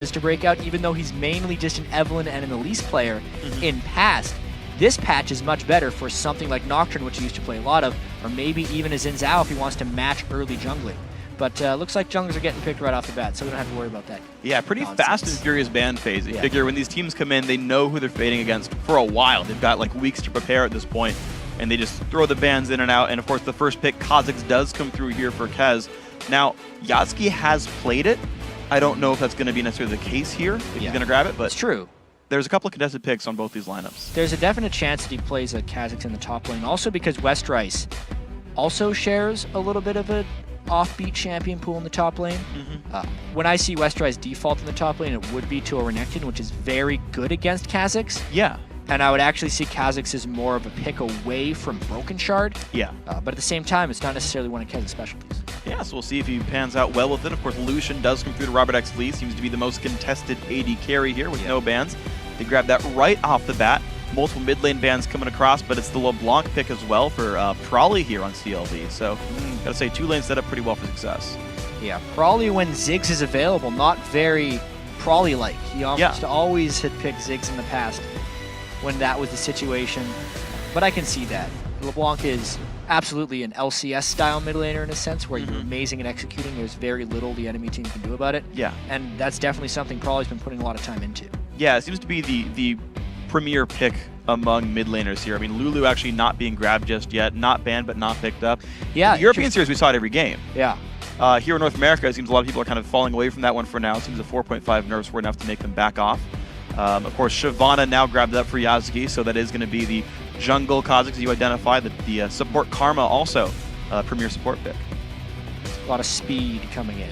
to break out, even though he's mainly just an Evelyn and an Elise player in past. This patch is much better for something like Nocturne, which he used to play a lot of, or maybe even a Xin Zhao if he wants to match early jungling. But looks like junglers are getting picked right off the bat, so we don't have to worry about that. Yeah, pretty nonsense. fast and furious ban phase. You figure when these teams come in, they know who they're fading against for a while. They've got like weeks to prepare at this point, and they just throw the bans in and out. And of course, the first pick, Kha'Zix, does come through here for Kez. Now, Yatsuki has played it. I don't know if that's going to be necessarily the case here, if he's going to grab it, but it's true. There's a couple of contested picks on both these lineups. There's a definite chance that he plays a Kha'Zix in the top lane, also because Westrice also shares a little bit of an offbeat champion pool in the top lane. When I see Westrice default in the top lane, it would be to a Renekton, which is very good against Kha'Zix. Yeah. And I would actually see Kha'Zix as more of a pick away from Broken Shard. Yeah. But at the same time, it's not necessarily one of Kez's specialties. Yeah, so we'll see if he pans out well with it. Of course, Lucian does come through to Robert X. Lee. Seems to be the most contested AD carry here with no bans. They grab that right off the bat. Multiple mid lane bans coming across, but it's the LeBlanc pick as well for Prolly here on CLD. So, gotta say, 2 lanes set up pretty well for success. Yeah, Prolly when Ziggs is available, not very Prolly-like. He almost always had picked Ziggs in the past when that was the situation. But I can see that. LeBlanc is absolutely an LCS-style mid laner in a sense, where you're amazing at executing. There's very little the enemy team can do about it. Yeah. And that's definitely something Prolly's been putting a lot of time into. Yeah, it seems to be the premier pick among mid laners here. I mean, Lulu actually not being grabbed just yet, not banned but not picked up. Yeah. In the European series, we saw it every game. Yeah. Here in North America, it seems a lot of people are kind of falling away from that one for now. It seems the 4.5 nerfs were enough to make them back off. Of course, Shyvana now grabbed up for Yasuki, so that is going to be the jungle Kha'Zix as you identify. The support Karma also premier support pick. A lot of speed coming in.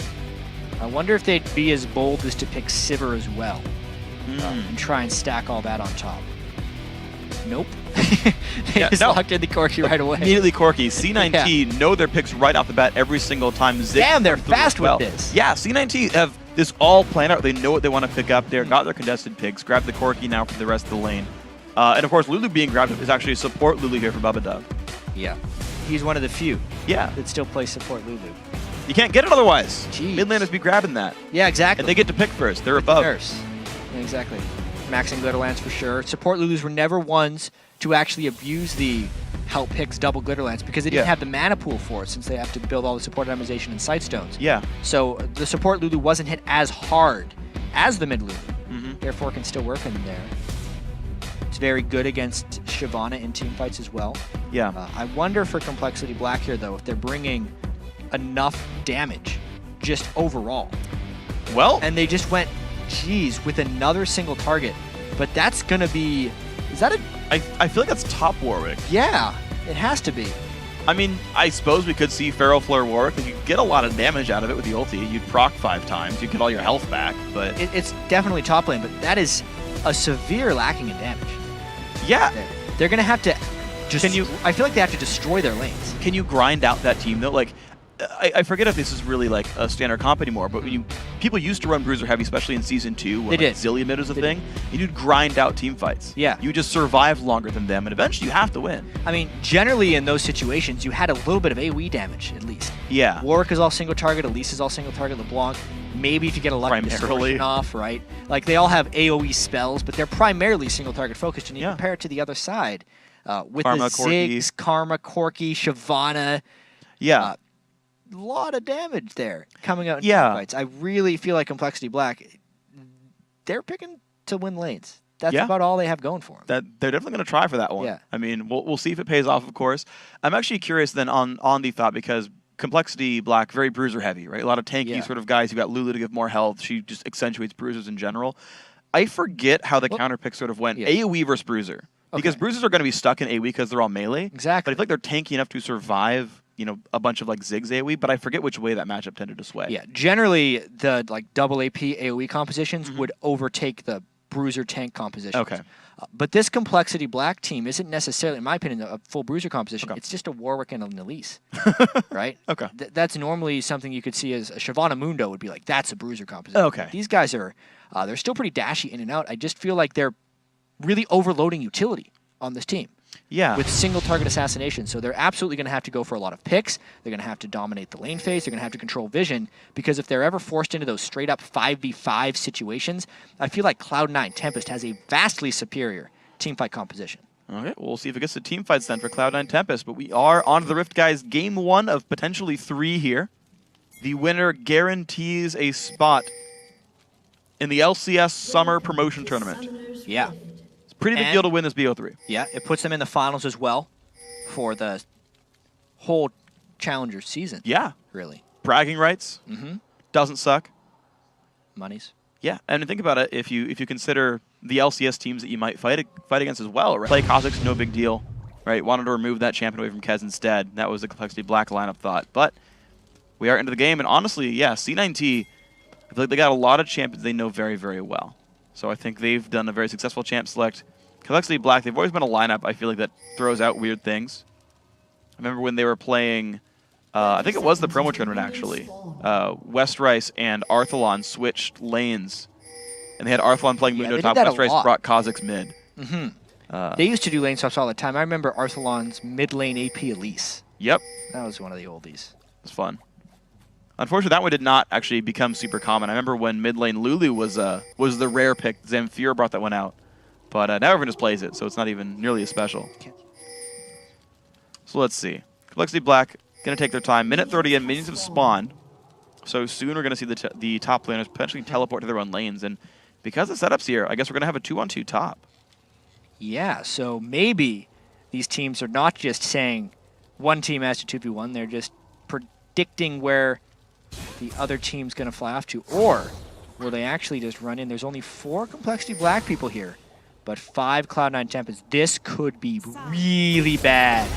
I wonder if they'd be as bold as to pick Sivir as well and try and stack all that on top. Nope. They just locked in the Corki right away. Immediately Corki. C9T know their picks right off the bat every single time. Damn, they're fast with this. Yeah, C9T have this all planned out. They know what they want to pick up there, got their contested picks, grab the Corki now for the rest of the lane. And of course, Lulu being grabbed is actually a support Lulu here for Bubba Dub. Yeah. He's one of the few that still play support Lulu. You can't get it otherwise. Jeez. Mid laners be grabbing that. Yeah, exactly. And they get to pick first. They're above. Yeah, exactly. Maxing Glitterlance for sure. Support Lulus were never ones to actually abuse the help picks double Glitterlance because they didn't have the mana pool for it, since they have to build all the support itemization and Sightstones. Yeah. So the support Lulu wasn't hit as hard as the mid Lulu. Therefore, can still work in there. It's very good against Shyvana in team fights as well. Yeah. I wonder for compLexity Black here, though, if they're bringing enough damage just overall. Well, and they just went, geez, with another single target. But that's going to be... Is that a... I feel like that's top Warwick. Yeah, it has to be. I mean, I suppose we could see Feral Flare Warwick. You get a lot of damage out of it with the ulti. You'd proc 5 times. You'd get all your health back, but... It's definitely top lane, but that is a severe lacking in damage. Yeah. They're going to have to just... I feel like they have to destroy their lanes. Can you grind out that team, though? Like, I forget if this is really like a standard comp anymore, but when people used to run Bruiser Heavy, especially in Season 2, when like Zillia mid was a thing, and you'd grind out team fights. Yeah. You would just survive longer than them, and eventually you have to win. I mean, generally in those situations, you had a little bit of AoE damage, at least. Yeah. Warwick is all single target, Elise is all single target, LeBlanc, maybe if you get a lucky distortion off, right? Like, they all have AoE spells, but they're primarily single target focused, and you compare it to the other side. With Karma, the Ziggs, Karma, Corki, Shyvana. Yeah. A lot of damage there coming out in team fights. I really feel like compLexity Black, they're picking to win lanes. That's about all they have going for them. They're definitely going to try for that one. Yeah. I mean, we'll see if it pays off, of course. I'm actually curious then on the thought, because compLexity Black, very bruiser heavy, right? A lot of tanky sort of guys. You got Lulu to give more health. She just accentuates bruisers in general. I forget how the counter pick sort of went. AoE versus bruiser. Because bruisers are going to be stuck in AoE because they're all melee. Exactly. But I feel like they're tanky enough to survive, you know, a bunch of like Ziggs AoE, but I forget which way that matchup tended to sway. Yeah, generally the like double AP AoE compositions would overtake the bruiser tank compositions. Okay. But this compLexity Black team isn't necessarily, in my opinion, a full bruiser composition. It's just a Warwick and an Elise, right? Okay. That's normally something you could see as a Shyvana Mundo would be like, that's a bruiser composition. Okay. These guys are, they're still pretty dashy in and out. I just feel like they're really overloading utility on this team. Yeah. With single target assassination. So they're absolutely going to have to go for a lot of picks. They're going to have to dominate the lane phase. They're going to have to control vision, because if they're ever forced into those straight up 5v5 situations, I feel like Cloud9 Tempest has a vastly superior teamfight composition. Okay, we'll see if it gets to team fights then for Cloud9 Tempest. But we are on to the Rift, guys. Game 1 of potentially 3 here. The winner guarantees a spot in the LCS Summer Promotion Tournament. Yeah. It's a pretty big deal to win this BO3. Yeah, it puts them in the finals as well for the whole Challenger season. Yeah. Really. Bragging rights. Doesn't suck. Monies. Yeah, and think about it, if you consider the LCS teams that you might fight against as well, right? Play Kha'Zix, no big deal, right? Wanted to remove that champion away from Kez instead. That was the compLexity Black lineup thought. But we are into the game, and honestly, yeah, C9T, I feel like they got a lot of champions they know very, very well. So I think they've done a very successful champ select. compLexity Black, they've always been a lineup, I feel like, that throws out weird things. I remember when they were playing, I think it was the promo tournament, actually. Westrice and Arthalon switched lanes, and they had Arthalon playing Mundo top. Westrice brought Kha'Zix mid. They used to do lane swaps all the time. I remember Arthalon's mid lane AP Elise. Yep. That was one of the oldies. It was fun. Unfortunately, that one did not actually become super common. I remember when mid lane Lulu was the rare pick. Zamfir brought that one out. But now everyone just plays it, so it's not even nearly as special. So let's see. compLexity Black going to take their time. Minute 30 in, minions have spawned. So soon we're going to see the top laners potentially teleport to their own lanes. And because the setup's here, I guess we're going to have a 2-on-2 top. Yeah, so maybe these teams are not just saying one team has to 2v1. They're just predicting where the other team's going to fly off to. Or will they actually just run in? There's only 4 compLexity Black people here, but 5 Cloud9 Tempest. This could be really bad.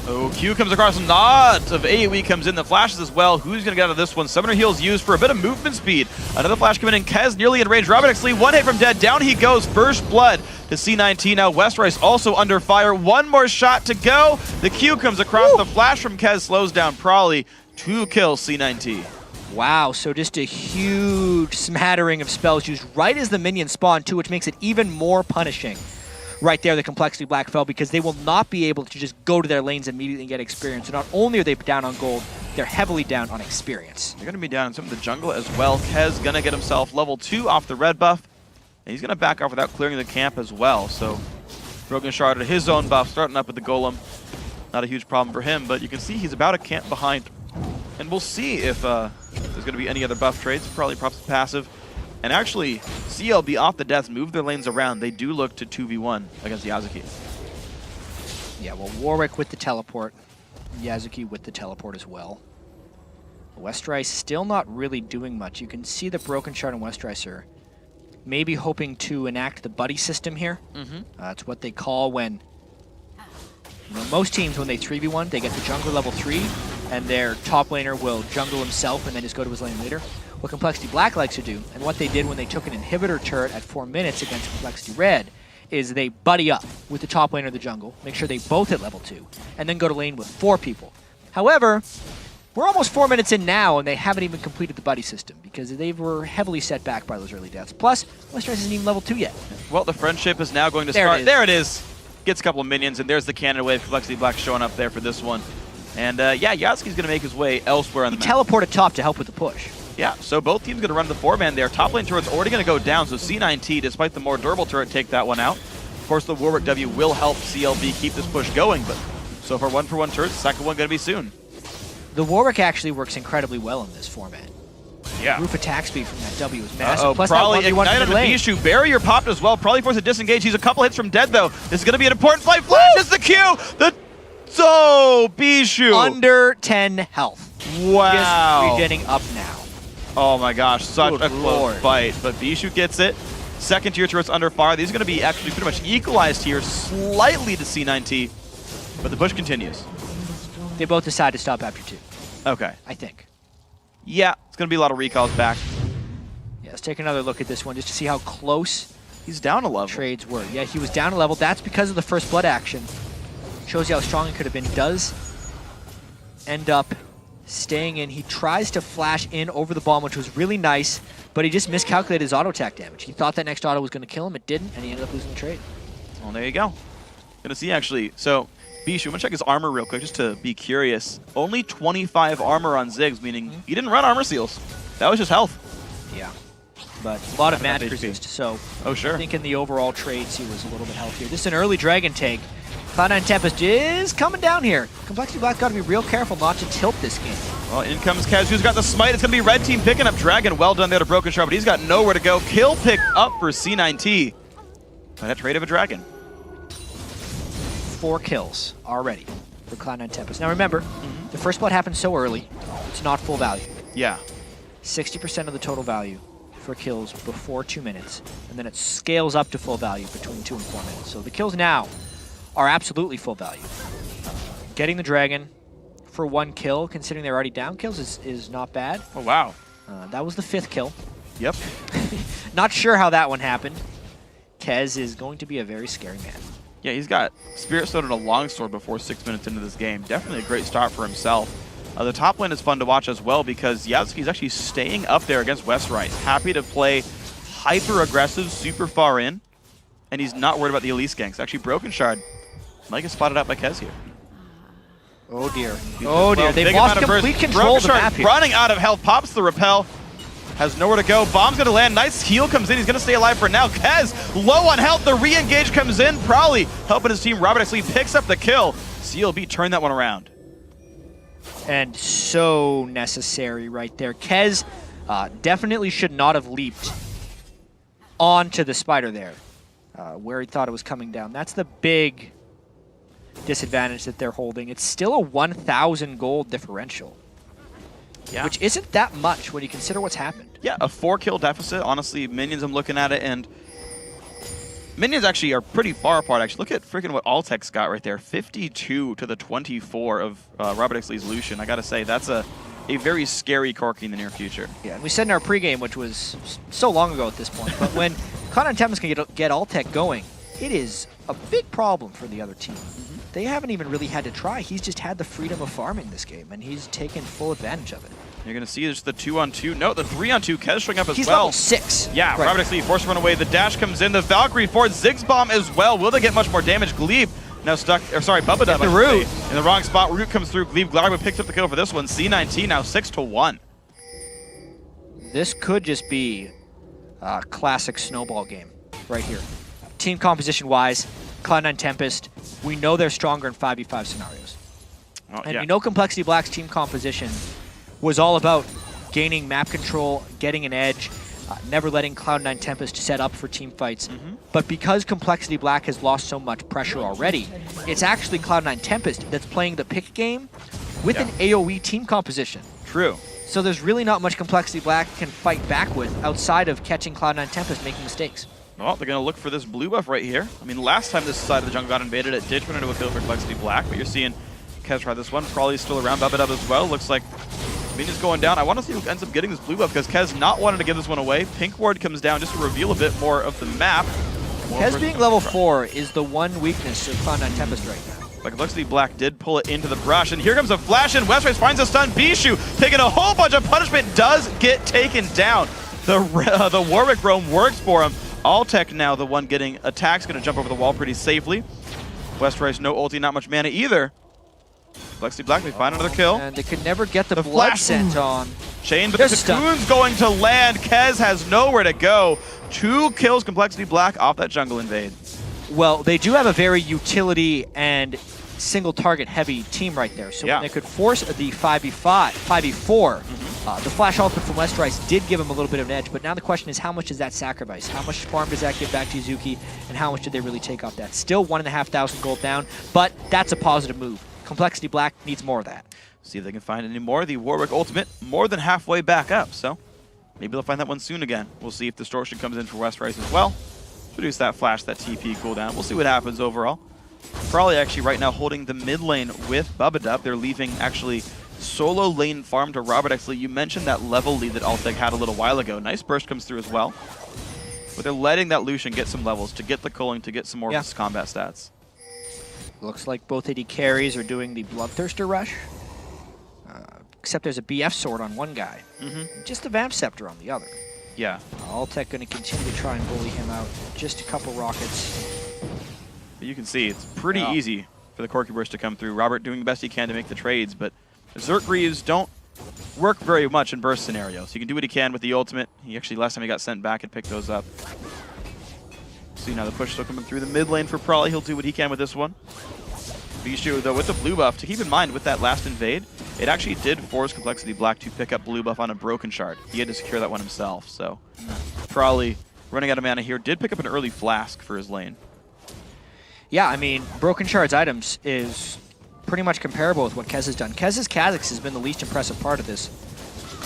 Oh, Q comes across a lot of AoE comes in. The flashes as well. Who's going to get out of this one? Summoner heals used for a bit of movement speed. Another flash coming in. Kez nearly in range. Robert Lee, one hit from dead. Down he goes. First blood to C9T. Now Westrice also under fire. One more shot to go. The Q comes across. The flash from Kez slows down Prawley. 2 kills C9T. Wow, so just a huge smattering of spells used right as the minions spawn too, which makes it even more punishing. Right there, the compLexity Black fell, because they will not be able to just go to their lanes immediately and get experience. So not only are they down on gold, they're heavily down on experience. They're going to be down in some of the jungle as well. Kez going to get himself level 2 off the red buff. And he's going to back off without clearing the camp as well. So Broken Shard at his own buff, starting up with the Golem. Not a huge problem for him, but you can see he's about a camp behind. And we'll see if there's going to be any other buff trades. Probably props passive. And actually, CLB off the deaths move their lanes around. They do look to 2v1 against Yazuki. Yeah, well, Warwick with the teleport. Yazuki with the teleport as well. Westrice still not really doing much. You can see the Broken Shard and Westrice are maybe hoping to enact the buddy system here. It's what they call when, you know, most teams, when they 3v1, they get the jungler level 3, and their top laner will jungle himself and then just go to his lane later. What compLexity Black likes to do, and what they did when they took an inhibitor turret at 4 minutes against compLexity Red, is they buddy up with the top laner of the jungle, make sure they both hit level 2, and then go to lane with 4 people. However, we're almost 4 minutes in now, and they haven't even completed the buddy system, because they were heavily set back by those early deaths. Plus, Westrice isn't even level 2 yet. Well, the friendship is now going to start. There it is. Gets a couple of minions, and there's the cannon wave. compLexity Black showing up there for this one. And yeah, Yazuki's going to make his way elsewhere on the map. He teleported top to help with the push. Yeah, so both teams going to run the 4-man there. Top lane turret's already going to go down, so C9T, despite the more durable turret, take that one out. Of course, the Warwick W will help CLB keep this push going, but so far 1-for-1 turret, second one going to be soon. The Warwick actually works incredibly well in this format. Yeah. Roof attack speed from that W is massive. Plus Probably ignited on the Bishu. Barrier popped as well. Probably forced a disengage. He's a couple hits from dead, though. This is going to be an important fight. Flashes the Q! So, Bishu! Under 10 health. Wow. Just regenning up now. Oh my gosh, such a close fight. But Bishu gets it. Second tier turrets under fire. These are going to be actually pretty much equalized here, slightly to C9T. But the push continues. They both decide to stop after 2. Okay. I think. Yeah, it's going to be a lot of recalls back. Yeah, let's take another look at this one just to see how close he's down a level. Trades were. Yeah, he was down a level. That's because of the first blood action. Shows you how strong he could have been. Does end up staying in. He tries to flash in over the bomb, which was really nice, but he just miscalculated his auto attack damage. He thought that next auto was going to kill him. It didn't, and he ended up losing the trade. Well, there you go. Gonna see actually. So, Bishu, I'm gonna check his armor real quick just to be curious. Only 25 armor on Ziggs, meaning he didn't run armor seals. That was just health. Yeah. But a lot of magic resist, so I think in the overall trades he was a little bit healthier. This is an early dragon take. Cloud9 Tempest is coming down here. Complexity Black got to be real careful not to tilt this game. Well, in comes Kez, who's got the smite. It's going to be red team picking up Dragon. Well done there to Broken Shard, but he's got nowhere to go. Kill picked up for C9T. By that trade of a Dragon. 4 kills already for Cloud9 Tempest. Now remember, the first blood happens so early, it's not full value. Yeah. 60% of the total value for kills before 2 minutes, and then it scales up to full value between 2 and 4 minutes. So the kills now are absolutely full value. Getting the Dragon for 1 kill, considering they're already down kills, is not bad. Oh, wow. That was the 5th kill. Yep. Not sure how that one happened. Kez is going to be a very scary man. Yeah, he's got Spirit Stone and a Longsword before 6 minutes into this game. Definitely a great start for himself. The top lane is fun to watch as well because Yasuke's actually staying up there against Westrice. Happy to play hyper-aggressive, super far in, and he's not worried about the Elise ganks. Actually, Broken Shard might get spotted out by Kez here. Oh dear. Oh dear. They've lost complete control of the map here. Running out of health, pops the repel. Has nowhere to go. Bomb's going to land. Nice heal comes in. He's going to stay alive for now. Kez, low on health. The re-engage comes in. Probably helping his team. Robert actually picks up the kill. CLB turned that one around. And so necessary right there. Kez definitely should not have leaped onto the spider there, where he thought it was coming down. That's the big disadvantage that they're holding. It's still a 1,000 gold differential. Yeah. Which isn't that much when you consider what's happened. Yeah, a 4-kill deficit. Honestly, Minions, I'm looking at it, and Minions actually are pretty far apart, actually. Look at freaking what Altec's got right there. 52 to the 24 of Robert X. Lee's Lucian. I gotta say, that's a very scary Corki in the near future. Yeah, and we said in our pregame, which was so long ago at this point, but when Cloud9 Tempest can get Altec going, it is a big problem for the other team. They haven't even really had to try. He's just had the freedom of farming this game, and he's taken full advantage of it. You're going to see just the 2-on-2. No, the 3-on-2. Kez showing up as he's well. Level 6. Yeah, right. Robert X. Lee forced to run away. The dash comes in. The Valkyrie forward. Ziggs bomb as well. Will they get much more damage? Glebe now stuck, or sorry, Bubba the Root in the wrong spot. Root comes through. Glebe gladly picks up the kill for this one. C9T now 6-1. This could just be a classic snowball game right here. Team composition-wise, Cloud9 Tempest, we know they're stronger in 5v5 scenarios. Oh, and yeah. we know compLexity Black's team composition was all about gaining map control, getting an edge, never letting Cloud9 Tempest set up for team fights. But because compLexity Black has lost so much pressure already, it's actually Cloud9 Tempest that's playing the pick game with an AoE team composition. True. So there's really not much compLexity Black can fight back with outside of catching Cloud9 Tempest making mistakes. Well, they're going to look for this blue buff right here. I mean, last time this side of the jungle got invaded, it did turn into a kill for compLexity Black, but you're seeing Kez try this one. Probably still around Bubba as well. Looks like Minions going down. I want to see who ends up getting this blue buff because Kez not wanting to give this one away. Pink Ward comes down just to reveal a bit more of the map. Kez being level 4 is the one weakness of Cloud9 Tempest right now. But compLexity Black did pull it into the brush, and here comes a flash, and Westrice finds a stun. Bishu taking a whole bunch of punishment, does get taken down. The Warwick Roam works for him. Altec now the one getting attacked, going to jump over the wall pretty safely. Westrice no ulti, not much mana either. compLexity Black, they find another kill. And they could never get the blood flash scent on. Shane, but the Cocoon's going to land. Kez has nowhere to go. 2 kills compLexity Black off that jungle invade. Well, they do have a very utility and single target heavy team right there. So when they could force the 5v4, the flash ultimate from Westrice did give him a little bit of an edge, but now the question is how much is that sacrifice? How much farm does that give back to Yuzuki, and how much did they really take off that? Still 1,500 gold down, but that's a positive move. compLexity Black needs more of that. See if they can find any more. The Warwick ultimate more than halfway back up, so maybe they'll find that one soon again. We'll see if Distortion comes in for Westrice as well. Produce that flash, that TP cooldown. We'll see what happens overall. Probably actually right now holding the mid lane with Bubba. They're leaving actually solo lane farm to Robert X. Lee. You mentioned that level lead that Altec had a little while ago. Nice burst comes through as well. But they're letting that Lucian get some levels to get the culling, to get some more of his combat stats. Looks like both AD carries are doing the Bloodthirster rush. Except there's a BF sword on one guy. Just a Vamp Scepter on the other. Yeah. Altec going to continue to try and bully him out. Just a couple rockets. you can see it's pretty easy for the Corky Burst to come through. Robert doing the best he can to make the trades, but Zerk Greaves don't work very much in burst scenarios. He can do what he can with the ultimate. He actually, last time he got sent back, had picked those up. See now the push still coming through the mid lane for Prawley. He'll do what he can with this one. Bijou, though, with the blue buff, to keep in mind with that last invade, it actually did force compLexity Black to pick up blue buff on a broken shard. He had to secure that one himself, so Prawley, running out of mana here, did pick up an early flask for his lane. Yeah, I mean, broken shards items is pretty much comparable with what Kez has done. Kez's Kha'Zix has been the least impressive part of this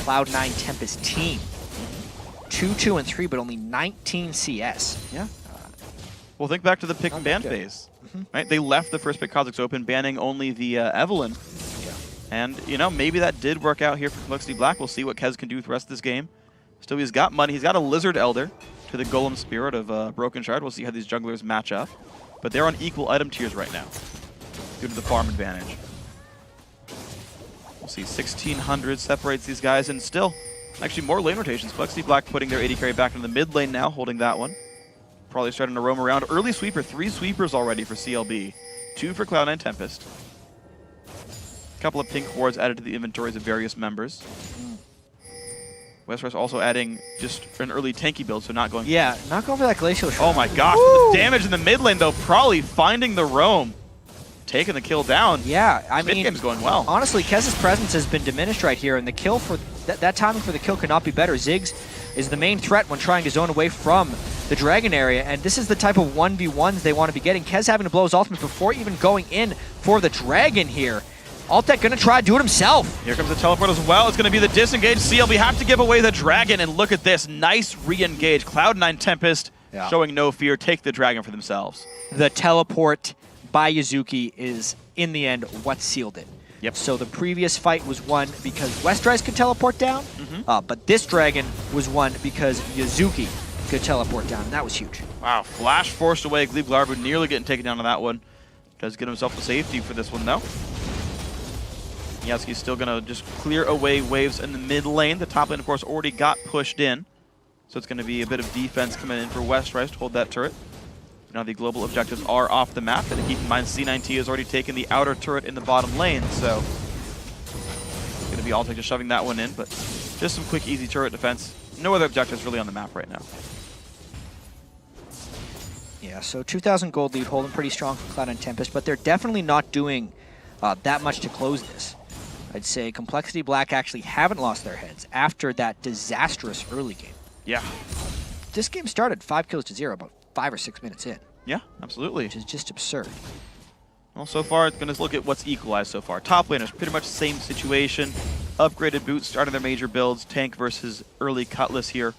Cloud9 Tempest team. 2, 2, and 3, but only 19 CS. Yeah. Well, think back to the pick and ban phase. Right? They left the first pick Kha'Zix open, banning only the Evelynn. Yeah. And, you know, maybe that did work out here for compLexity Black. We'll see what Kez can do with the rest of this game. Still, he's got money. He's got a Lizard Elder to the Golem Spirit of Broken Shard. We'll see how these junglers match up. But they're on equal item tiers right now due to the farm advantage. We'll see 1,600 separates these guys, and still, actually more lane rotations. compLexity Black putting their AD carry back into the mid lane now, holding that one. Probably starting to roam around. Early sweeper, 3 sweepers already for CLB. 2 for Cloud9 Tempest. A couple of pink wards added to the inventories of various members. Westeros also adding just an early tanky build, so not going... Yeah, not going for that Glacial Shard. Oh my gosh, the damage in the mid lane though, Prawley finding the roam. Taking the kill down. Yeah, I mean... Mid game's going well. Honestly, Kez's presence has been diminished right here, and the kill for... That timing for the kill could not be better. Ziggs is the main threat when trying to zone away from the Dragon area, and this is the type of 1v1s they want to be getting. Kez having to blow his ultimate before even going in for the Dragon here. Altec gonna try to do it himself. Here comes the teleport as well. It's gonna be the disengage. CLB have to give away the Dragon, and look at this. Nice re-engage. Cloud9 Tempest showing no fear. Take the Dragon for themselves. The teleport by Yuzuki is, in the end, what sealed it. Yep. So the previous fight was won because Westrise could teleport down, but this Dragon was won because Yuzuki could teleport down, and that was huge. Wow, flash forced away. Glebe Glarbu nearly getting taken down on that one. Does get himself a safety for this one, though. Yasuki's still going to just clear away waves in the mid lane. The top lane, of course, already got pushed in. So it's going to be a bit of defense coming in for Westrise to hold that turret. Now the global objectives are off the map, and keep in mind C9T has already taken the outer turret in the bottom lane, so it's going to be Altec just shoving that one in, but just some quick, easy turret defense. No other objectives really on the map right now. Yeah, so 2,000 gold lead, holding pretty strong for Cloud9 Tempest, but they're definitely not doing that much to close this. I'd say compLexity Black actually haven't lost their heads after that disastrous early game. Yeah. This game started 5 kills to 0, about 5 or 6 minutes in. Yeah, absolutely. Which is just absurd. Well, so far, it's going to look at what's equalized so far. Top laners, pretty much same situation. Upgraded boots, starting their major builds. Tank versus early Cutlass here.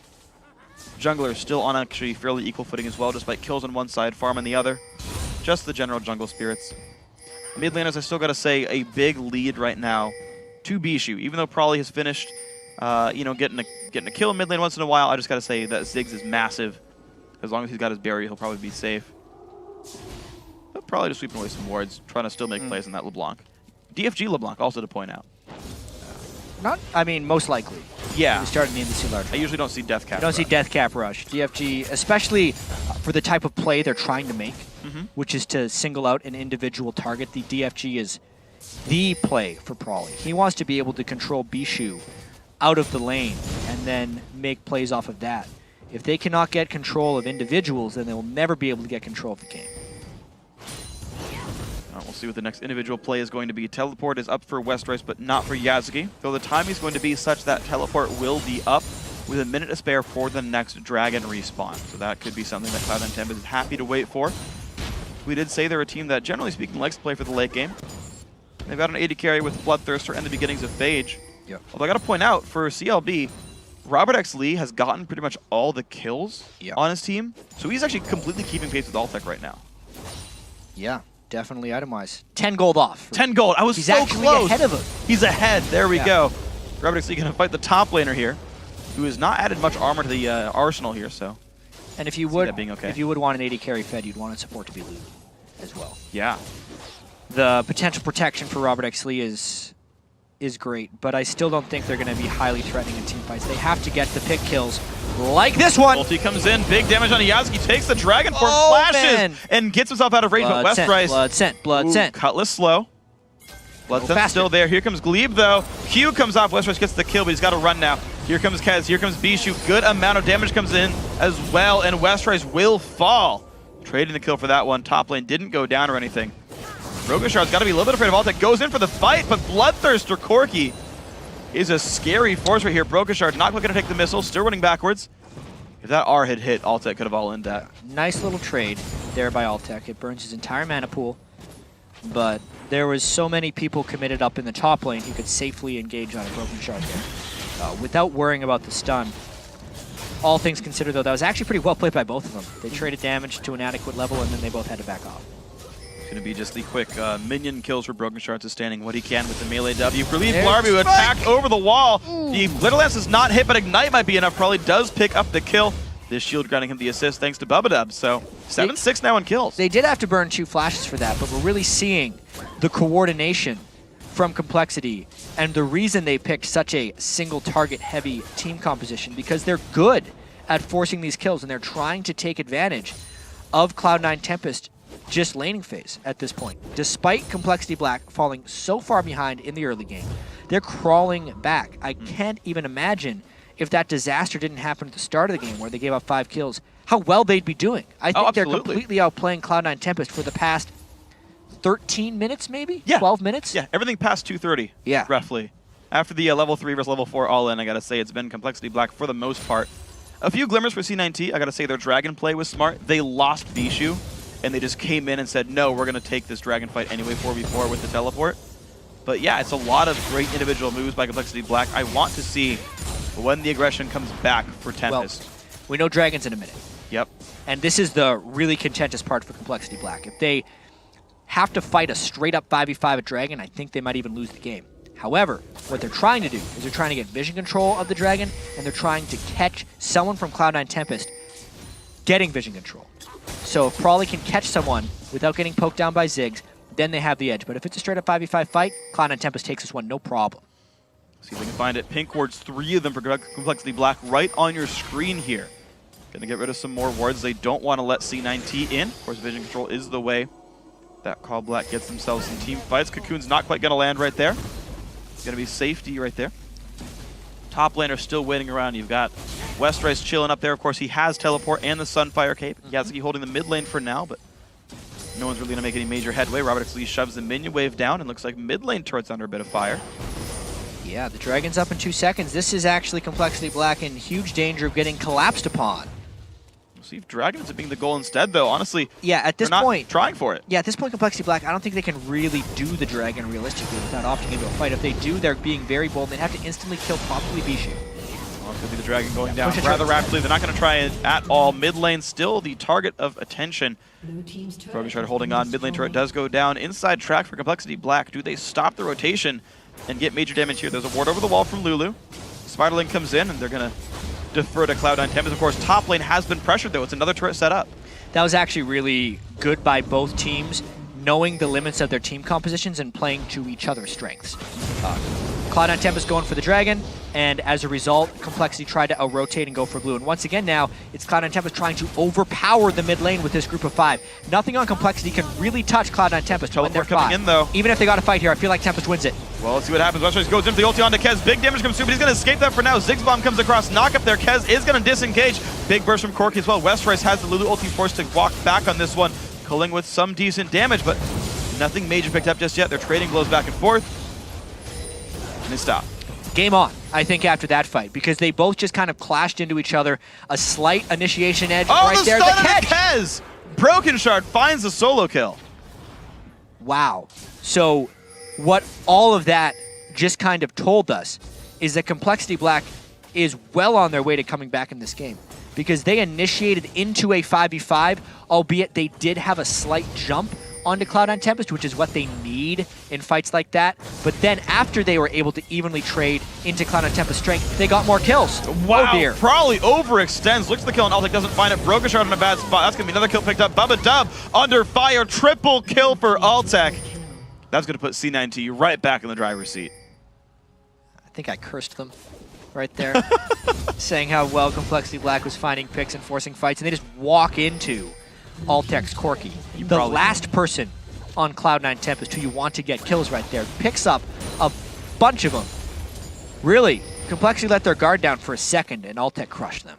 Junglers still on actually fairly equal footing as well, despite kills on one side, farm on the other. Just the general jungle spirits. Mid laners, I still got to say, a big lead right now to Bijou. Even though Prawley has finished, you know, getting a kill in mid lane once in a while, I just got to say that Ziggs is massive. As long as he's got his barrier, he'll probably be safe. But probably just sweeping away some wards, trying to still make plays on that LeBlanc. DFG LeBlanc, also to point out. I mean, most likely. Yeah. We started in the NDC large. I usually don't see Death Cap. You don't see Death Cap Rush. DFG, especially for the type of play they're trying to make, which is to single out an individual target, the DFG is the play for Prawley. He wants to be able to control Bijou out of the lane and then make plays off of that. If they cannot get control of individuals, then they will never be able to get control of the game. We'll see what the next individual play is going to be. Teleport is up for Westrise, but not for Yasuki. Though the timing is going to be such that teleport will be up with a minute to spare for the next Dragon respawn. So that could be something that Cloud9 Tempest is happy to wait for. We did say they're a team that, generally speaking, likes to play for the late game. They've got an AD carry with Bloodthirster and the beginnings of Phage. Yep. Although I got to point out, for CLB, Robert X. Lee has gotten pretty much all the kills on his team, so he's actually completely keeping pace with Altec right now. Yeah, definitely itemized. 10 gold off. 10 gold. I was He's so actually close. ahead of him. He's ahead. There we go. Robert X. Lee going to fight the top laner here, who has not added much armor to the arsenal here. So, and if you would, okay. if you would want an AD carry fed, you'd want its support to be loot as well. Yeah. The potential protection for Robert X. Lee is is great, but I still don't think they're going to be highly threatening in team fights. They have to get the pick kills like this one. Ulti comes in, big damage on Yazaki, takes the Dragon Form, flashes, and gets himself out of range, but Westrice. Blood scent. Cutlass slow. Blood scent still there. Here comes Glebe, though. Q comes off, Westrice gets the kill, but he's got to run now. Here comes Kez, here comes Bishu. Good amount of damage comes in as well, and Westrice will fall. Trading the kill for that one. Top lane didn't go down or anything. Rogashard's got to be a little bit afraid of Altec. Goes in for the fight, but Bloodthirster Corki is a scary force right here. Rogashard not quite going to take the missile, still running backwards. If that R had hit, Altec could have all in that. Nice little trade there by Altec. It burns his entire mana pool, but there was so many people committed up in the top lane who could safely engage on a Broken Shard there without worrying about the stun. All things considered, though, that was actually pretty well played by both of them. They traded damage to an adequate level, and then they both had to back off. It's going to be just the quick minion kills for Broken Shard, sustaining what he can with the melee W. Relief Blarby who attacked over the wall. Ooh. The Glitter Lance is not hit, but Ignite might be enough. Probably does pick up the kill. This shield granting him the assist thanks to Bubba. So 7-6 now in kills. They did have to burn 2 flashes for that, but we're really seeing the coordination from compLexity and the reason they picked such a single target heavy team composition, because they're good at forcing these kills and they're trying to take advantage of Cloud9 Tempest just laning phase at this point. Despite compLexity Black falling so far behind in the early game, they're crawling back. I can't even imagine if that disaster didn't happen at the start of the game where they gave up 5 kills, how well they'd be doing. I think they're completely outplaying Cloud9 Tempest for the past 13 minutes, maybe? Yeah. 12 minutes? Yeah, everything past 2:30, roughly. After the level 3 versus level 4 all-in, I gotta say it's been compLexity Black for the most part. A few glimmers for C9T. I gotta say their Dragon play was smart. They lost Bishu, and they just came in and said, no, we're gonna take this Dragon fight anyway 4v4 with the teleport. But yeah, it's a lot of great individual moves by compLexity Black. I want to see when the aggression comes back for Tempest. Well, we know Dragon's in a minute. Yep. And this is the really contentious part for compLexity Black. If they have to fight a straight-up 5v5 at Dragon, I think they might even lose the game. However, what they're trying to do is they're trying to get vision control of the Dragon, and they're trying to catch someone from Cloud9 Tempest getting vision control. So if Prawley can catch someone without getting poked down by Ziggs, then they have the edge. But if it's a straight-up 5v5 fight, Cloud9 Tempest takes this one, no problem. See if we can find it. Pink wards, 3 of them for compLexity Black right on your screen here. Gonna get rid of some more wards. They don't want to let C9T in. Of course, vision control is the way that Call Black gets themselves in team fights. Cocoon's not quite gonna land right there. It's gonna be safety right there. Top laner still waiting around. You've got Westrice chilling up there. Of course, he has teleport and the Sunfire Cape. Yazaki holding the mid lane for now, but no one's really gonna make any major headway. Robert X. Lee shoves the minion wave down and looks like mid lane turret's under a bit of fire. Yeah, the Dragon's up in 2 seconds. This is actually compLexity Black in huge danger of getting collapsed upon. We'll see if Dragon ends up being the goal instead, though. Honestly, yeah, at this point, trying for it. Yeah, at this point, compLexity Black, I don't think they can really do the Dragon realistically without opting into a fight. If they do, they're being very bold. They'd have to instantly kill probably Bishu. Well, it's going to be the Dragon going down rather rapidly. They're not going to try it at all. Mid lane still the target of attention. Broken Shard holding on. Mid lane turret does go down. Inside track for compLexity Black. Do they stop the rotation and get major damage here? There's a ward over the wall from Lulu. Spiderling comes in, and they're going to defer to Cloud9 Tempest. Of course, top lane has been pressured, though. It's another turret set up. That was actually really good by both teams, knowing the limits of their team compositions and playing to each other's strengths. Cloud9 Tempest going for the Dragon, and as a result, compLexity tried to rotate and go for blue. And once again now, it's Cloud9 Tempest trying to overpower the mid lane with this group of 5. Nothing on compLexity can really touch Cloud9 Tempest when they're coming 5. in, though. Even if they got a fight here, I feel like Tempest wins it. Well, let's see what happens. Westrice goes into the ulti onto Kez. Big damage comes through, but he's going to escape that for now. Ziggs bomb comes across. Knock up there. Kez is going to disengage. Big burst from Corki as well. Westrice has the Lulu ulti forced to walk back on this one, culling with some decent damage, but nothing major picked up just yet. They're trading blows back and forth. And they stop. Game on, I think, after that fight, because they both just kind of clashed into each other. A slight initiation edge right there. The catch! Kez! Broken Shard finds a solo kill. Wow. So what all of that just kind of told us is that compLexity Black is well on their way to coming back in this game, because they initiated into a 5v5, albeit they did have a slight jump onto Cloud9 Tempest, which is what they need in fights like that. But then after they were able to evenly trade into Cloud9 Tempest strength, they got more kills. Wow, oh dear. Probably overextends. Looks at the kill, and Altec doesn't find it. Broken Shard in a bad spot. That's going to be another kill picked up. Bubba Dub under fire. Triple kill for Altec. That's going to put C9T right back in the driver's seat. think I cursed them right there, saying how well compLexity Black was finding picks and forcing fights, and they just walk into Altec's Corki. The last person on Cloud9 Tempest who you want to get kills right there picks up a bunch of them. Really, compLexity let their guard down for a second, and Altec crushed them.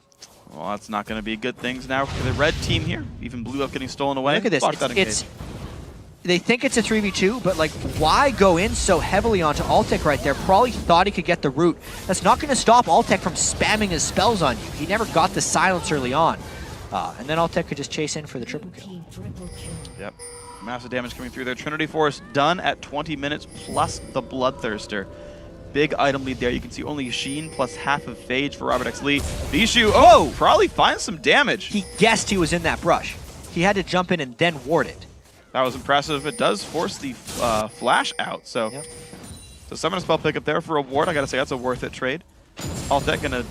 Well, that's not going to be good things now for the red team here. Even Blue up getting stolen away. Look at this. They think it's a 3v2, but like, why go in so heavily onto Altec right there? Probably thought he could get the root. That's not going to stop Altec from spamming his spells on you. He never got the silence early on. And then Altec could just chase in for the triple kill. Yep. Massive damage coming through there. Trinity Force done at 20 minutes plus the Bloodthirster. Big item lead there. You can see only Sheen plus half of Phage for Robert X. Lee. Bishu, oh, probably finds some damage. He guessed he was in that brush. He had to jump in and then ward it. That was impressive. It does force the flash out. So, so summon a spell pickup there for a ward. I gotta say, that's a worth it trade. Altec gonna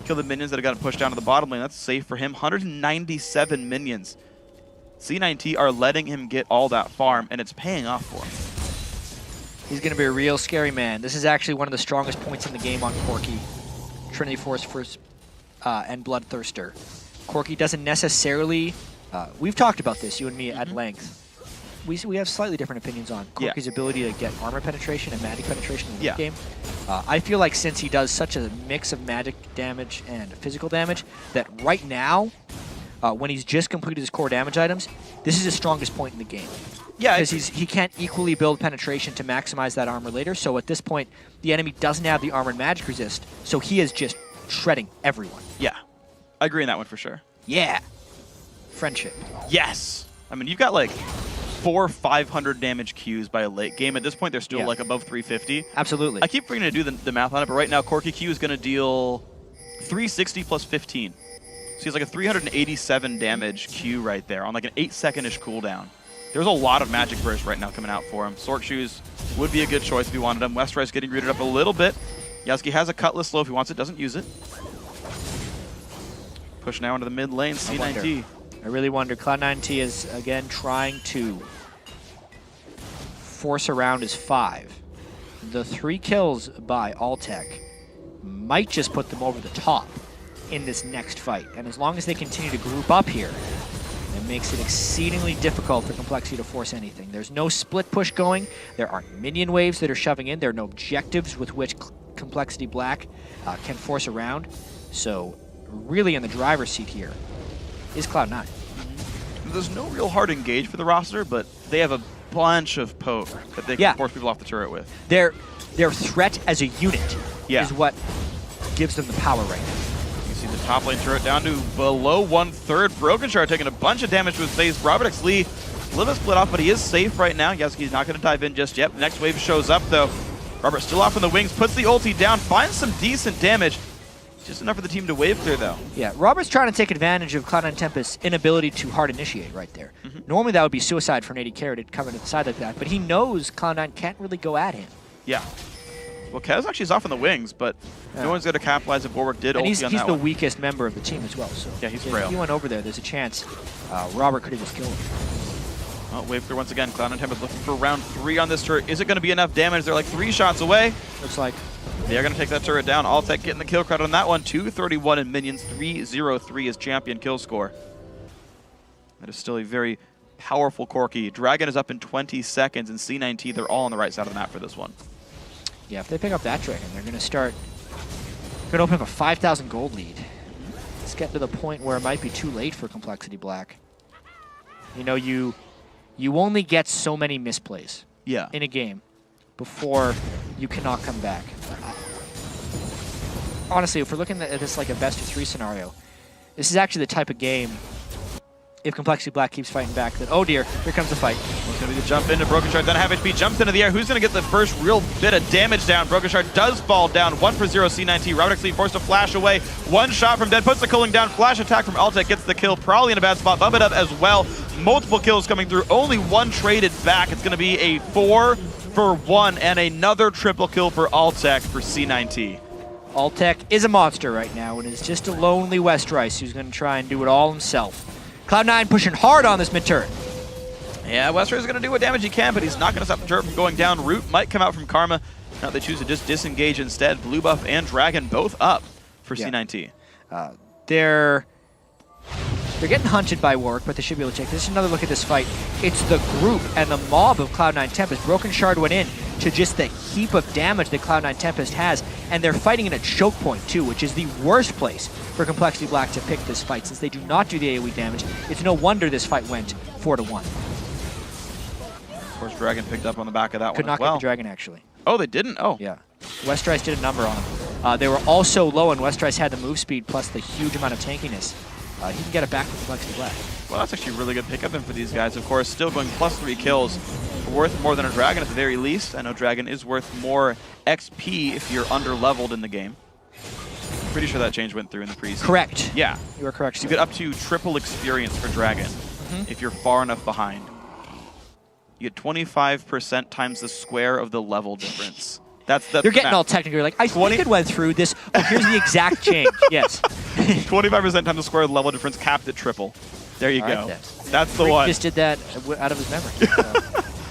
kill the minions that have gotten pushed down to the bottom lane. That's safe for him. 197 minions. C9T are letting him get all that farm, and it's paying off for him. He's going to be a real scary man. This is actually one of the strongest points in the game on Corki. Trinity Force first and Bloodthirster. Corki doesn't necessarily... we've talked about this, you and me, at length. We have slightly different opinions on Corki's ability to get armor penetration and magic penetration in the late game. I feel like since he does such a mix of magic damage and physical damage, that right now, when he's just completed his core damage items, this is his strongest point in the game. Yeah, because he can't equally build penetration to maximize that armor later, so at this point, the enemy doesn't have the armor and magic resist, so he is just shredding everyone. Yeah, I agree on that one for sure. Yeah. Friendship. Yes! I mean, you've got like 400 or 500 damage Qs by a late game. At this point, they're still like above 350. Absolutely. I keep forgetting to do the math on it, but right now, Corki Q is going to deal 360 plus 15. So he's like a 387 damage Q right there on like an 8-second-ish cooldown. There's a lot of magic burst right now coming out for him. Sork Shoes would be a good choice if you wanted him. Westrice getting rooted up a little bit. Yasuke has a Cutlass slow if he wants it, doesn't use it. Push now into the mid lane, C9T. I really wonder. Cloud9T is, again, trying to force around his 5. The 3 kills by Altec might just put them over the top in this next fight. And as long as they continue to group up here, it makes it exceedingly difficult for compLexity to force anything. There's no split push going. There aren't minion waves that are shoving in. There are no objectives with which compLexity Black can force around. So really in the driver's seat here is Cloud9. There's no real hard engage for the roster, but they have a bunch of poke that they can force people off the turret with. Their threat as a unit is what gives them the power right now. See the top lane turret down to below 1/3. Broken Shard taking a bunch of damage to his face. Robert X. Lee a little bit split off, but he is safe right now. Yasuke's not going to dive in just yet. The next wave shows up, though. Robert still off in the wings, puts the ulti down, finds some decent damage. Just enough for the team to wave clear, though. Yeah, Robert's trying to take advantage of Cloud9 Tempest's inability to hard initiate right there. Normally that would be suicide for an AD carry to come to the side like that, but he knows Cloud9 can't really go at him. Yeah. Well, Kez actually is off in the wings, but no one's going to capitalize if Warwick did ulti on that one. He's the weakest member of the team as well, so yeah, he's frail. If he went over there, there's a chance Robert could have just killed him. Well, wave clear once again. Cloud9 Tempest looking for round 3 on this turret. Is it going to be enough damage? They're like 3 shots away. Looks like. They're going to take that turret down. Altec getting the kill credit on that one. 231 in minions, 303 is champion kill score. That is still a very powerful Corki. Dragon is up in 20 seconds, and C9T, they're all on the right side of the map for this one. Yeah, if they pick up that Dragon, they're going to open up a 5,000 gold lead. It's getting to the point where it might be too late for compLexity Black. You know, you only get so many misplays in a game before you cannot come back. Honestly, if we're looking at this like a best-of-3 scenario, this is actually the type of game, if compLexity Black keeps fighting back, that, oh dear, here comes the fight. It's going to be the jump into Broken Shard, then half HP, jumps into the air. Who's going to get the first real bit of damage down? Broken Shard does fall down, 1 for 0 C9T. Robert X. Lee forced to flash away. 1 shot from Dead, puts the cooling down. Flash attack from Altec gets the kill, probably in a bad spot. Bump it up as well. Multiple kills coming through, only 1 traded back. It's going to be a 4 for 1 and another triple kill for Altec for C9T. Altec is a monster right now and is just a lonely Westrice who's going to try and do it all himself. Cloud9 pushing hard on this mid turret. Yeah, Westrice is going to do what damage he can, but he's not going to stop the turret from going down. Root might come out from Karma. Now they choose to just disengage instead. Blue buff and Dragon both up for C9T. They're getting hunted by Warwick, but they should be able to take this. Another look at this fight. It's the group and the mob of Cloud9 Tempest. Broken Shard went in to just the heap of damage that Cloud9 Tempest has, and they're fighting in a choke point too, which is the worst place for compLexity Black to pick this fight, since they do not do the AoE damage. It's no wonder this fight went 4-1. Of course, Dragon picked up on the back of that Could one not as well. get the Dragon, actually. Oh, they didn't? Oh. Yeah. Westrice did a number on him. They were all so low, and Westrice had the move speed plus the huge amount of tankiness. He can get it back with compLexity Black. Well, that's actually a really good pickup in for these guys. Of course, still going +3 kills. Worth more than a Dragon at the very least. I know Dragon is worth more XP if you're under-leveled in the game. Pretty sure that change went through in the preseason. Correct. Yeah. You are correct. So you get up to triple experience for Dragon if you're far enough behind. You get 25% times the square of the level difference. That's the You're getting all technical. You're like, I think it went through this. Oh, here's the exact change. Yes. 25% times the square of the level difference, capped at triple. There you go. That's the one. He just did that out of his memory.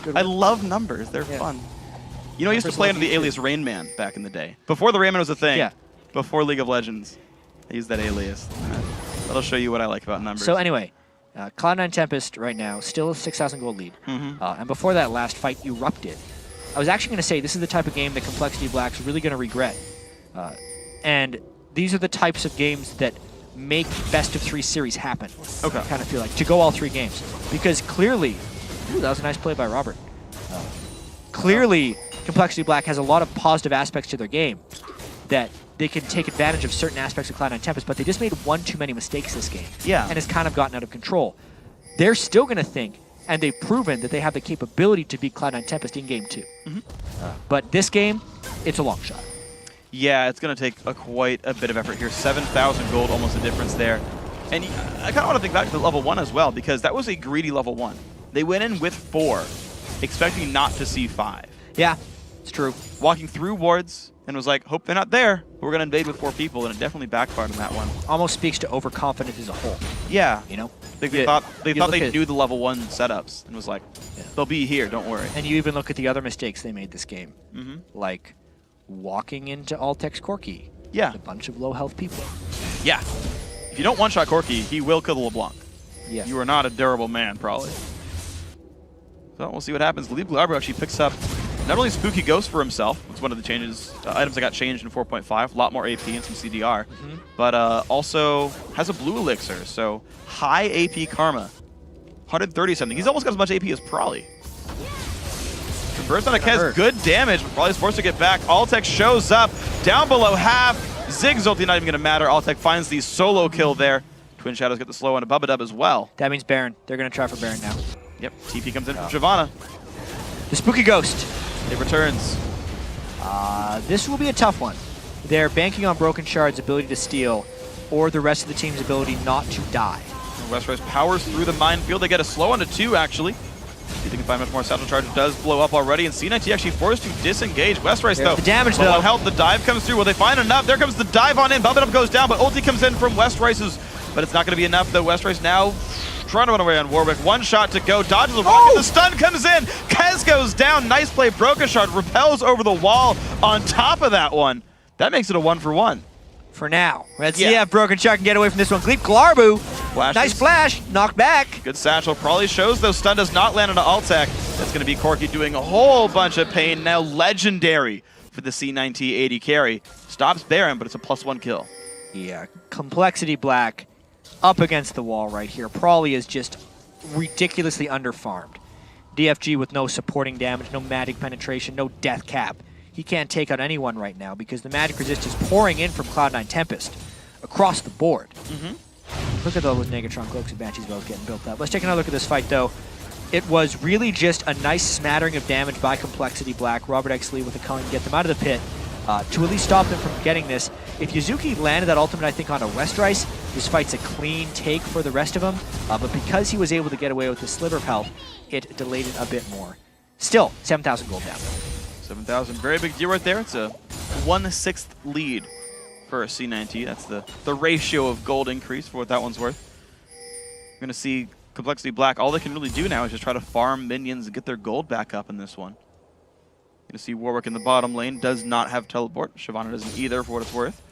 So, I love numbers. They're fun. You know, I used to play under the alias Rain Man back in the day. Before the Rain Man was a thing. Yeah. Before League of Legends. I used that alias. That'll show you what I like about numbers. So anyway, Cloud9 Tempest right now, still a 6,000 gold lead. And before that last fight erupted. I was actually going to say this is the type of game that compLexity Black's really going to regret. And these are the types of games that make best-of-3 series happen. Okay. I kind of feel like, to go all 3 games. Because clearly, ooh, that was a nice play by Robert. Clearly, compLexity Black has a lot of positive aspects to their game that they can take advantage of certain aspects of Cloud9 Tempest, but they just made one too many mistakes this game. Yeah. And it's kind of gotten out of control. They're still going to think, and they've proven that they have the capability to beat Cloud9 Tempest in game 2. But this game, it's a long shot. Yeah, it's going to take quite a bit of effort here. 7,000 gold, almost a difference there. And I kind of want to think back to level 1 as well, because that was a greedy level 1. They went in with 4, expecting not to see 5. Yeah, it's true. Walking through wards, and was like, hope they're not there. We're going to invade with 4 people, and it definitely backfired on that one. Almost speaks to overconfidence as a whole. Yeah. You know? They thought they knew the level 1 setups, and was like, they'll be here, don't worry. And you even look at the other mistakes they made this game. Like walking into Altek's Corki. Yeah. A bunch of low health people. Yeah. If you don't one-shot Corki, he will kill the LeBlanc. Yeah. You are not a durable man, probably. So we'll see what happens. Leap Glabro actually picks up not only Spooky Ghost for himself, it's one of the changes, items that got changed in 4.5, a lot more AP and some CDR, but also has a blue elixir, so high AP Karma, 130 something. He's almost got as much AP as Prolly. Converts on a Kez, good damage, but Prolly's forced to get back. Altek shows up, down below half. Zig's ulti not even going to matter. Altek finds the solo kill there. Twin Shadows get the slow on a Bubba Dub as well. That means Baron. They're going to try for Baron now. Yep, TP comes in from Shyvana. The Spooky Ghost. It returns. This will be a tough one. They're banking on Broken Shard's ability to steal, or the rest of the team's ability not to die. Westrice powers through the minefield. They get a slow onto 2, actually. See if they can find much more Satchel Charge. It does blow up already, and C9T actually forced to disengage. Westrice, though. The damage, though. One health, the dive comes through. Will they find enough? There comes the dive on in. Bubba Dub goes down, but ulti comes in from Westrice's. But it's not going to be enough, though. Westrice now trying to run away on Warwick. One shot to go. Dodges the rocket. The stun comes in. Kez goes down. Nice play. Broken Shard repels over the wall on top of that one. That makes it a 1-for-1. For now. Let's see if Broken Shard can get away from this one. Gleep Glarbu. Nice flash. Knocked back. Good satchel. Probably shows, though. Stun does not land on Altek. That's going to be Corki doing a whole bunch of pain. Now legendary for the C9T AD carry. Stops Baron, but it's a +1 kill. Yeah. compLexity Black up against the wall right here. Prolly is just ridiculously underfarmed. DFG with no supporting damage, no magic penetration, no death cap. He can't take out anyone right now because the magic resist is pouring in from Cloud9 Tempest across the board. Look at those Negatron Cloaks and Banshees Wells getting built up. Let's take another look at this fight, though. It was really just a nice smattering of damage by compLexity Black. Robert X. Lee with a Culling to get them out of the pit to at least stop them from getting this. If Yuzuki landed that ultimate, I think, on a Westrice, this fight's a clean take for the rest of them. But because he was able to get away with the sliver of health, it delayed it a bit more. Still, 7,000 gold down. 7,000, very big deal right there. It's a 1/6 lead for a C9T. That's the ratio of gold increase for what that one's worth. We're going to see compLexity Black. All they can really do now is just try to farm minions and get their gold back up in this one. Gonna see Warwick in the bottom lane, does not have teleport. Shyvana doesn't either, for what it's worth.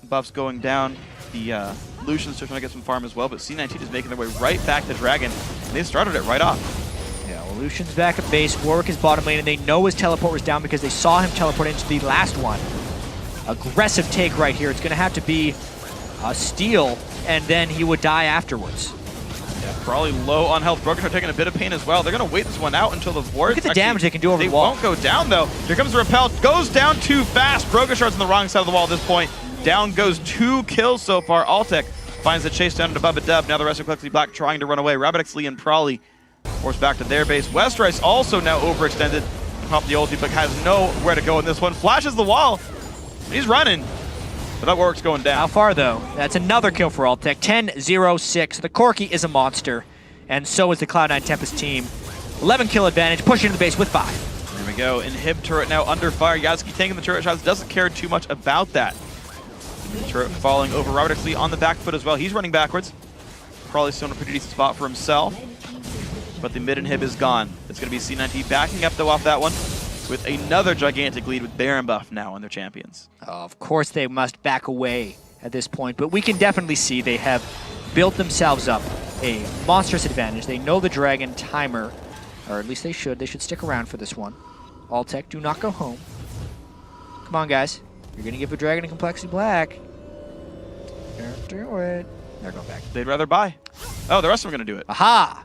Buffs going down. The Lucian's still trying to get some farm as well, but C19 is making their way right back to Dragon. And they started it right off. Yeah, well, Lucian's back at base. Warwick is bottom lane, and they know his teleport was down because they saw him teleport into the last one. Aggressive take right here. It's going to have to be a steal, and then he would die afterwards. Yeah, probably low on health. Broken are taking a bit of pain as well. They're going to wait this one out until the wards. Look at the damage they can do over the wall. They won't go down, though. Here comes the repel. Goes down too fast. Brogashard's on the wrong side of the wall at this point. Down goes 2 kills so far. Altec finds the chase down to Bubba Dub. Now the rest of compLexity Black trying to run away. Rabbit Lee and Prawley forced back to their base. Westrice also now overextended. Pump the ulti, but has nowhere to go in this one. Flashes the wall. He's running. But that Warwick's going down. How far, though? That's another kill for Altec. 10-0-6. The Corki is a monster, and so is the Cloud9 Tempest team. 11 kill advantage, pushing to the base with 5. There we go. Inhib turret now under fire. Yasuki taking the turret shots. Doesn't care too much about that. Turret falling over. Robert Lee on the back foot as well. He's running backwards. Probably still in a pretty decent spot for himself. But the mid inhib is gone. It's going to be C19 backing up, though, off that one with another gigantic lead with Baron buff now on their champions. Of course they must back away at this point, but we can definitely see they have built themselves up a monstrous advantage. They know the Dragon timer, or at least they should. They should stick around for this one. Altec, do not go home. Come on, guys. You're going to give a Dragon a compLexity Black. Don't do it. They're going back. They'd rather buy. Oh, the rest of them are going to do it. Aha!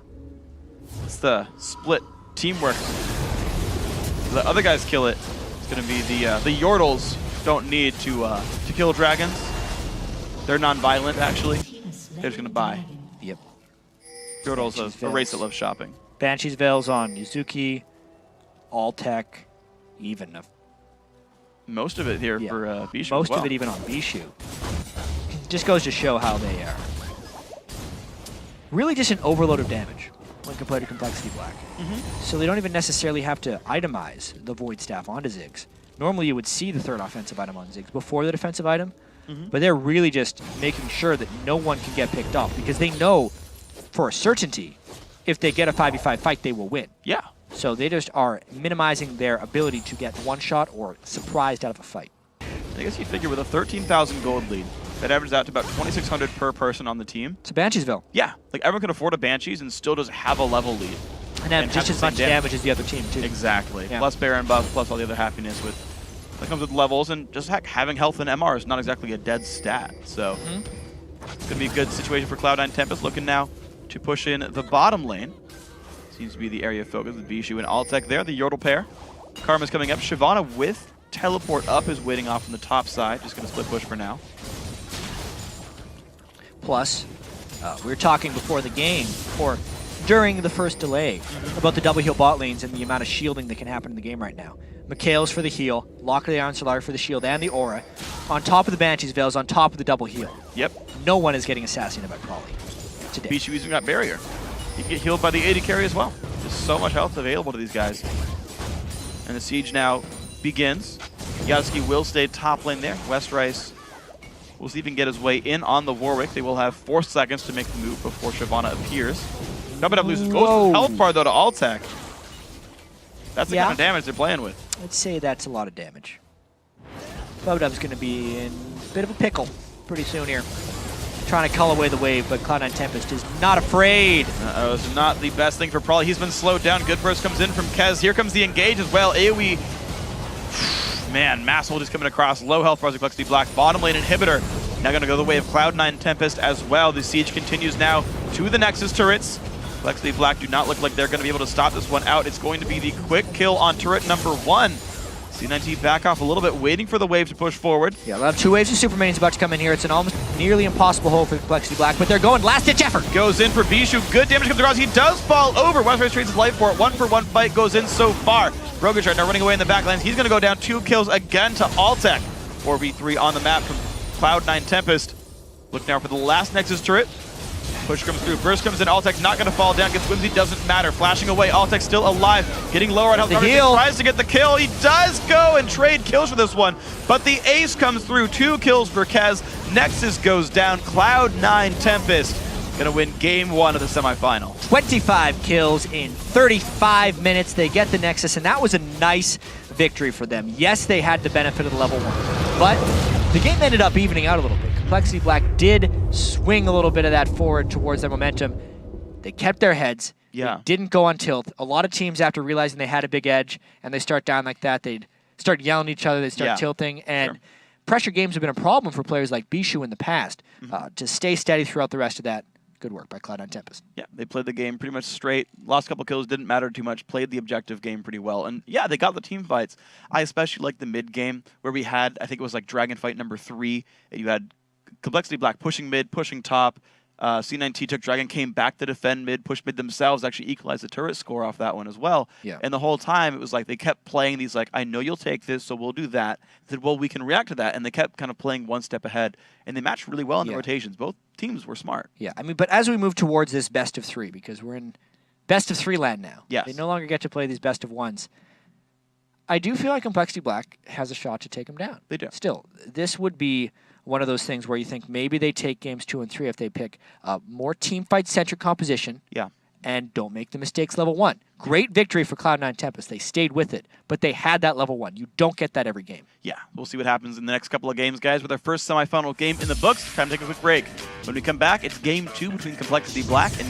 It's the split teamwork. The other guys kill it. It's going to be the Yordles don't need to kill dragons. They're non-violent, actually. They're just going to buy. Yep. Yordles a race that loves shopping. Banshee's Veil's on Yuzuki, Altec, even most of it here for Bishu. Most of it even on Bishu. Just goes to show how they are. Really just an overload of damage when compared to compLexity Black. So they don't even necessarily have to itemize the Void Staff onto Ziggs. Normally you would see the third offensive item on Ziggs before the defensive item, but they're really just making sure that no one can get picked off because they know for a certainty if they get a 5v5 fight, they will win. Yeah. So they just are minimizing their ability to get one shot or surprised out of a fight. I guess you figure with a 13,000 gold lead, that averages out to about 2,600 per person on the team. It's a Bansheesville. Yeah, like everyone can afford a Banshees and still just have a level lead. And have just as much damage as the other team, too. Exactly. Yeah. Plus Baron buff, plus all the other happiness that comes with levels, and just heck, having health and MR is not exactly a dead stat. So it's going to be a good situation for Cloud9 Tempest, looking now to push in the bottom lane. Seems to be the area of focus with Bishu and Altec there, the Yordle pair. Karma's coming up. Shyvana with teleport up is waiting off on the top side. Just going to split push for now. Plus, we were talking before the game, or during the first delay, about the double heal bot lanes and the amount of shielding that can happen in the game right now. Mikhail's for the heal, Locker the Iron Solar for the shield and the aura, on top of the Banshee's Veils, on top of the double heal. Yep. No one is getting assassinated by Prawley today. Bishu using that barrier. He can get healed by the AD carry as well. There's so much health available to these guys. And the siege now begins. Yasuki will stay top lane there. Westrice will even get his way in on the Warwick. They will have 4 seconds to make the move before Shyvana appears. Bubba loses goes with health bar though to Altec. That's the kind of damage they're playing with. I'd say that's a lot of damage. Bubba going to be in a bit of a pickle pretty soon here. Trying to cull away the wave, but Cloud9 Tempest is not afraid. It's not the best thing for Prawley. He's been slowed down. Good burst comes in from Kez. Here comes the engage as well. AoE. Man, Mass Hold is coming across. Low health for compLexity Black. Bottom lane inhibitor. Now going to go the way of Cloud9 Tempest as well. The siege continues now to the Nexus turrets. compLexity Black do not look like they're going to be able to stop this one out. It's going to be the quick kill on turret number 1. C19 back off a little bit, waiting for the wave to push forward. Yeah, we'll have 2 waves of Super Minions about to come in here. It's an almost nearly impossible hole for compLexity Black, but they're going last-ditch effort. Goes in for Bishu. Good damage comes across. He does fall over. Westrice trades his life for it. 1-for-1 fight goes in so far. Brogashard now running away in the backlands. He's going to go down 2 kills again to Altec. 4v3 on the map from Cloud9 Tempest. Look now for the last Nexus turret. Push comes through. Burst comes in. Altec's not going to fall down. Gets Whimsy. Doesn't matter. Flashing away. Altec's still alive. Getting lower on health. Tries to get the kill. He does go and trade kills for this one. But the ace comes through. 2 kills for Kez. Nexus goes down. Cloud9 Tempest going to win game 1 of the semifinal. 25 kills in 35 minutes. They get the Nexus, and that was a nice victory for them. Yes, they had the benefit of the level 1, but the game ended up evening out a little bit. compLexity Black did swing a little bit of that forward towards their momentum. They kept their heads. Yeah. They didn't go on tilt. A lot of teams, after realizing they had a big edge and they start down like that, they'd start yelling at each other, they'd start tilting. And pressure games have been a problem for players like Bishu in the past. To stay steady throughout the rest of that, good work by Cloud9 Tempest. Yeah, they played the game pretty much straight. Lost a couple kills, didn't matter too much. Played the objective game pretty well. And yeah, they got the team fights. I especially like the mid game where we had, I think it was like Dragon Fight number 3. And you had compLexity Black pushing mid, pushing top. C9T took Dragon, came back to defend mid, pushed mid themselves, actually equalized the turret score off that one as well. Yeah. And the whole time, it was like they kept playing these like, I know you'll take this, so we'll do that. I said, well, we can react to that. And they kept kind of playing one step ahead. And they matched really well in the rotations. Both teams were smart. Yeah, I mean, but as we move towards this best of 3, because we're in best of 3 land now. Yes. They no longer get to play these best of 1s. I do feel like compLexity Black has a shot to take them down. They do. Still, this would be one of those things where you think maybe they take games 2 and 3 if they pick a more team fight centric composition. Yeah. And don't make the mistakes level 1. Great victory for Cloud9 Tempest. They stayed with it, but they had that level 1. You don't get that every game. Yeah, we'll see what happens in the next couple of games, guys, with our first semifinal game in the books. Time to take a quick break. When we come back, it's game 2 between compLexity Black and